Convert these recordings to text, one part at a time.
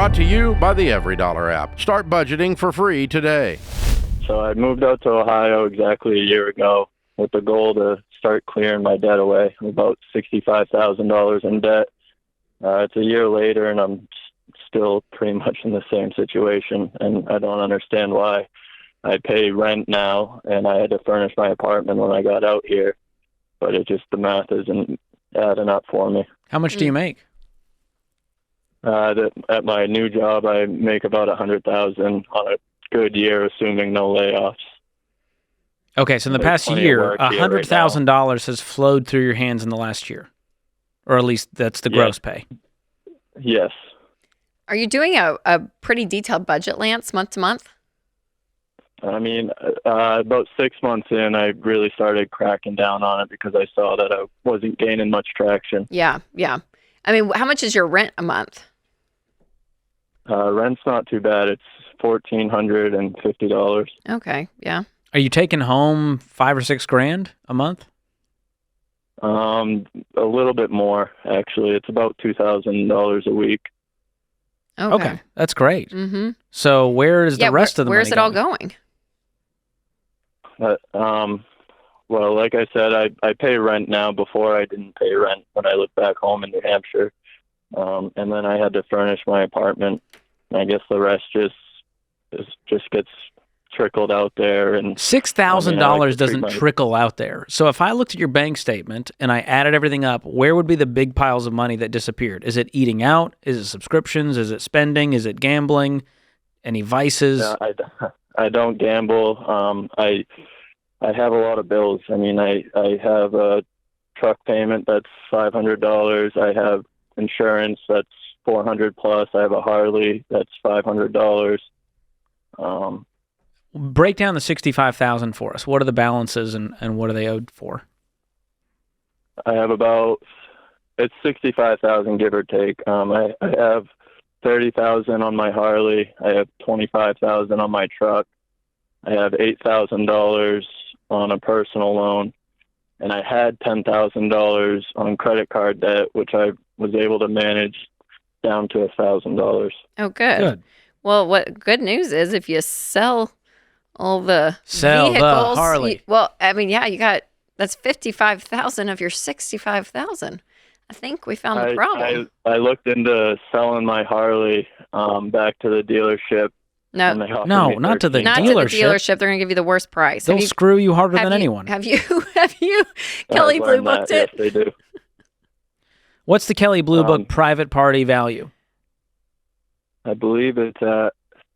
Brought to you by the EveryDollar app. Start budgeting for free today. So I moved out to Ohio exactly a year ago with the goal to start clearing my debt away. I'm about $65,000 in debt. It's a year later, and I'm still pretty much in the same situation, and I don't understand why. I pay rent now, and I had to furnish my apartment when I got out here, but the math isn't adding up for me. How much do you make? At my new job, I make about $100,000 on a good year, assuming no layoffs. Okay, so in the past year, $100,000 has flowed through your hands in the last year, or at least that's the gross pay. Yes. Are you doing a pretty detailed budget, Lance, month to month? I mean, about 6 months in, I really started cracking down on it because I saw that I wasn't gaining much traction. Yeah. I mean, how much is your rent a month? Rent's not too bad. It's $1,450. Okay, yeah. Are you taking home $5,000 or $6,000 a month? A little bit more, actually. It's about $2,000 a week. Okay, that's great. Mm-hmm. So where is the rest of the money where's it all going? Well, like I said, I pay rent now. Before I didn't pay rent when I lived back home in New Hampshire. And then I had to furnish my apartment. I guess the rest just gets trickled out there. And $6,000 doesn't trickle out there. So if I looked at your bank statement and I added everything up, where would be the big piles of money that disappeared? Is it eating out? Is it subscriptions? Is it spending? Is it gambling? Any vices? I don't gamble. I have a lot of bills. I mean, I have a truck payment that's $500. I have insurance that's $400 plus. I have a Harley that's $500. Break down the $65,000 for us. What are the balances and what are they owed for? I have it's $65,000 give or take. I have $30,000 on my Harley. I have $25,000 on my truck. I have $8,000 on a personal loan, and I had $10,000 on credit card debt, which I was able to manage down to $1,000. Oh, good. Well, what good news is if you sell all the vehicles, the Harley. That's $55,000 of your $65,000. I think we found the problem. I looked into selling my Harley back to the dealership. No, not to the dealership. Not to the dealership. They're going to give you the worst price. They'll screw you harder than anyone. Have you Kelly Blue booked it? Yes, they do. What's the Kelly Blue Book private party value? I believe it's at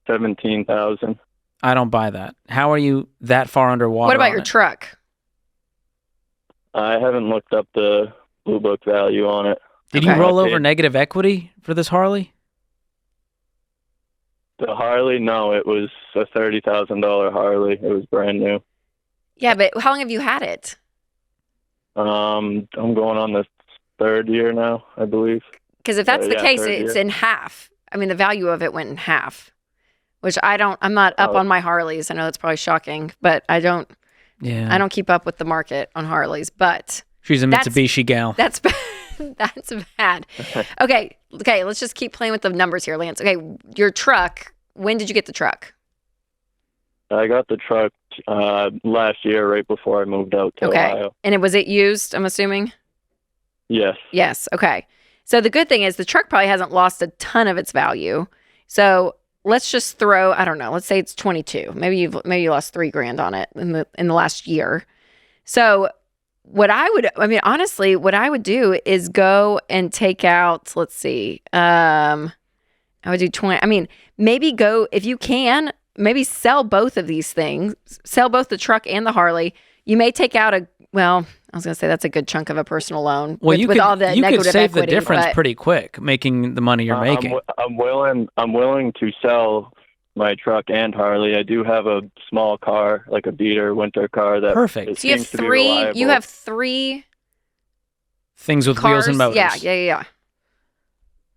$17,000. I don't buy that. How are you that far underwater? What about your truck? I haven't looked up the Blue Book value on it. Did you roll over negative equity for this Harley? The Harley, no, it was a $30,000 Harley. It was brand new. Yeah, but how long have you had it? I'm going on the third year now, I believe. Because if that's the case, it's in half. I mean, the value of it went in half, which I'm not up on my Harleys. I know that's probably shocking, but I don't keep up with the market on Harleys, but she's a Mitsubishi gal. That's bad. That's bad. Okay, let's just keep playing with the numbers here, Lance. Okay, your truck, when did you get the truck? I got the truck last year, right before I moved out to Ohio. And was it used, I'm assuming? Yes. Yes, okay. So the good thing is the truck probably hasn't lost a ton of its value. So let's just throw, I don't know, let's say it's 22. Maybe you lost $3,000 on it in the last year. So what I would do is go and take out, let's see, I would do 20. Maybe go, if you can, maybe sell both of these things, sell both the truck and the Harley. You may take out I was going to say that's a good chunk of a personal loan with all the negative equity. You could save the difference pretty quick, making the money you're making. I'm willing to sell my truck and Harley. I do have a small car, like a beater winter car that perfect. So you have three things with cars? Wheels and motors. Yeah.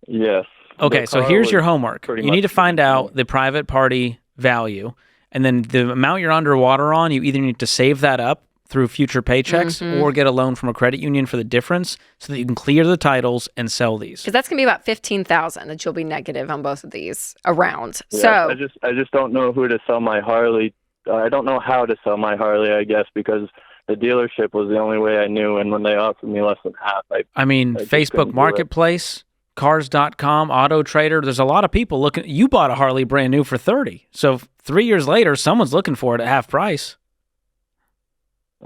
Yes. Okay, so here's your homework. You need to find out the private party value, and then the amount you're underwater on, you either need to save that up through future paychecks or get a loan from a credit union for the difference so that you can clear the titles and sell these. Because that's going to be about $15,000 that you'll be negative on both of these around. Yeah, So I just don't know who to sell my Harley. I don't know how to sell my Harley, I guess, because the dealership was the only way I knew, and when they offered me less than half, I just couldn't Facebook do it. Marketplace, Cars.com, Auto Trader, there's a lot of people looking. You bought a Harley brand new for $30,000. So 3 years later, someone's looking for it at half price.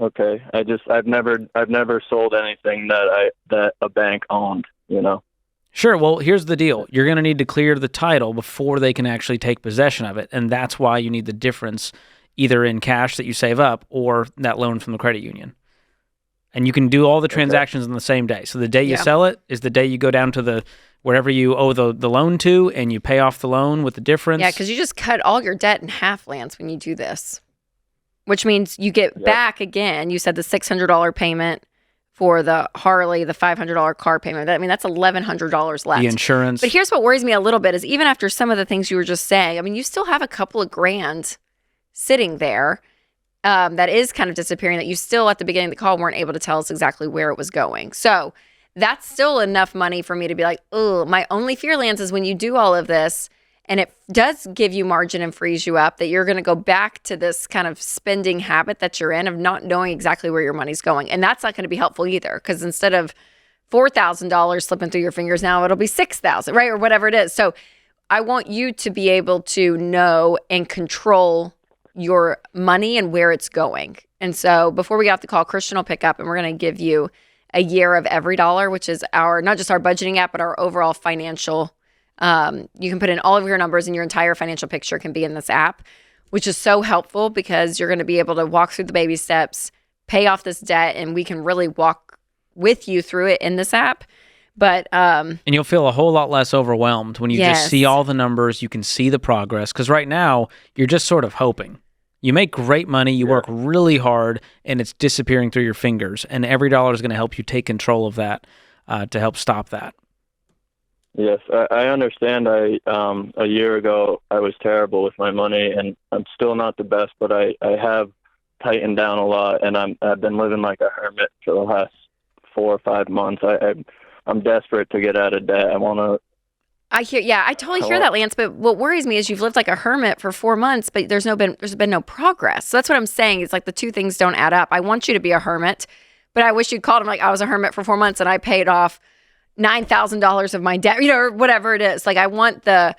Okay, I've never sold anything that a bank owned, you know. Sure. Well, here's the deal. You're going to need to clear the title before they can actually take possession of it. And that's why you need the difference either in cash that you save up or that loan from the credit union. And you can do all the transactions on the same day. So the day you sell it is the day you go down to the wherever you owe the loan to, and you pay off the loan with the difference. yeah, because you just cut all your debt in half, Lance, when you do this, which means you get back again. You said the $600 payment for the Harley, the $500 car payment. I mean, that's $1,100 left. The insurance. But here's what worries me a little bit is even after some of the things you were just saying, I mean, you still have a couple of grand sitting there that is kind of disappearing that you still at the beginning of the call weren't able to tell us exactly where it was going. So that's still enough money for me to be like, oh, my only fear, Lance, is when you do all of this and it does give you margin and frees you up, that you're going to go back to this kind of spending habit that you're in of not knowing exactly where your money's going. And that's not going to be helpful either, because instead of $4,000 slipping through your fingers, now it'll be $6,000, right? Or whatever it is. So I want you to be able to know and control your money and where it's going. And so before we get off the call, Christian will pick up and we're going to give you a year of Every Dollar, which is our, not just our budgeting app, but our overall financial. You can put in all of your numbers and your entire financial picture can be in this app, which is so helpful because you're going to be able to walk through the baby steps, pay off this debt, and we can really walk with you through it in this app. But and you'll feel a whole lot less overwhelmed when you just see all the numbers. You can see the progress, because right now you're just sort of hoping. You make great money, you work really hard, and it's disappearing through your fingers. And Every Dollar is going to help you take control of that to help stop that. Yes, I understand. A year ago, I was terrible with my money, and I'm still not the best, but I have tightened down a lot, and I've been living like a hermit for the last 4 or 5 months. I'm desperate to get out of debt. I totally hear that, Lance. But what worries me is you've lived like a hermit for 4 months, but there's been no progress. So that's what I'm saying. It's like the two things don't add up. I want you to be a hermit, but I wish you'd called him like I was a hermit for 4 months and I paid off $9,000 of my debt, or whatever it is. Like I want the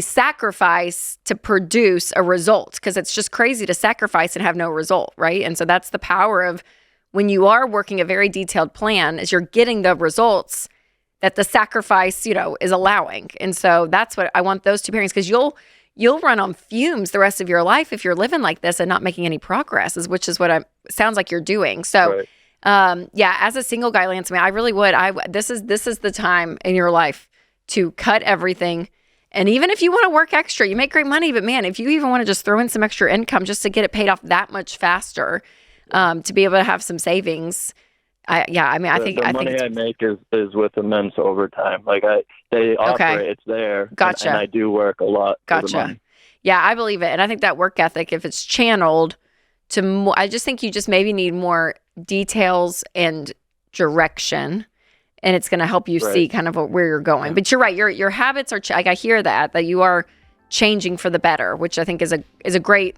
sacrifice to produce a result, because it's just crazy to sacrifice and have no result, right? And so that's the power of when you are working a very detailed plan, is you're getting the results that the sacrifice, is allowing. And so that's what I want those two pairings, because you'll run on fumes the rest of your life if you're living like this and not making any progress, which is what sounds like you're doing. So, as a single guy, Lance, I really would. This is the time in your life to cut everything. And even if you want to work extra, you make great money, but man, if you even want to just throw in some extra income just to get it paid off that much faster, to be able to have some savings. I think the money I make is with immense overtime. Like they offer it, it's there. Gotcha. And I do work a lot. Gotcha. For the money. Yeah, I believe it. And I think that work ethic, if it's channeled to more, I just think you just maybe need more details and direction, and it's going to help you see kind of where you're going. Yeah. But you're right. Your habits are, like I hear that you are changing for the better, which I think is a great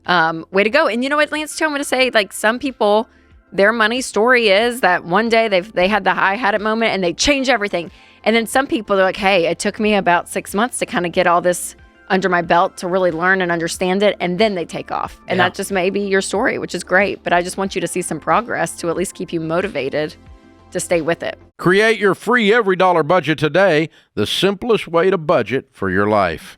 way to go. And you know what, Lance, too, I'm going to say, like some people, their money story is that one day they had the I had it moment and they change everything. And then some people, they're like, hey, it took me about 6 months to kind of get all this under my belt to really learn and understand it. And then they take off. And that just may be your story, which is great. But I just want you to see some progress to at least keep you motivated to stay with it. Create your free Every Dollar budget today, the simplest way to budget for your life.